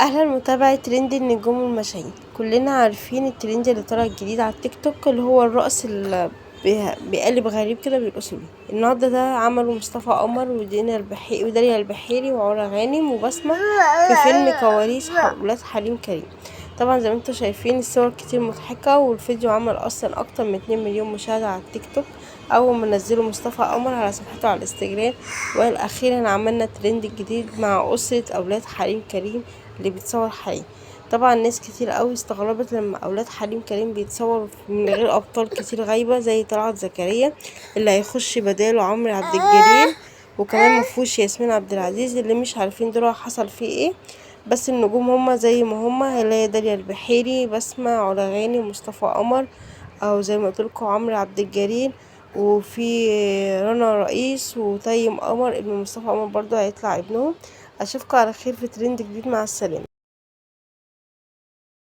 اهلا متابعة ترند النجوم والمشاهير. كلنا عارفين الترند اللي طلع جديد على التيك توك اللي هو الرقص اللي بيقلب غريب كده بيرقصوا بيه. النهارده ده عمله مصطفى قمر وداليا البحيري وعلا غانم وبسمة في فيلم كواليس ولاد حليم كريم. طبعا زي ما انتم شايفين الصور كتير مضحكة، والفيديو عمل اصلا اكتر من 2 مليون مشاهدة على التيك توك اول ما نزله مصطفى قمر على صفحته على الانستجرام. وقال اخيرا عملنا ترند جديد مع اسرة اولاد حليم كريم اللي بيتصور حقيقي. طبعا ناس كتير قوي استغربت لما اولاد حليم كريم بيتصوروا من غير ابطال كتير غايبة زي طلعت زكريا اللي هيخش بداله عمرو عبد الجليل، وكمان مفهوش ياسمين عبد العزيز اللي مش عارفين دورها حصل فيه ايه. بس النجوم هما زي ما هما، اللي هي داليا البحيري، بسمة، علا غانم، مصطفى قمر، او زي ما قلتلكوا عمرو عبد الجليل، وفي رنا رئيس وتيم قمر ابن مصطفى قمر برضو هيطلع ابنهم. اشوفكم على خير في ترند جديد، مع السلامة.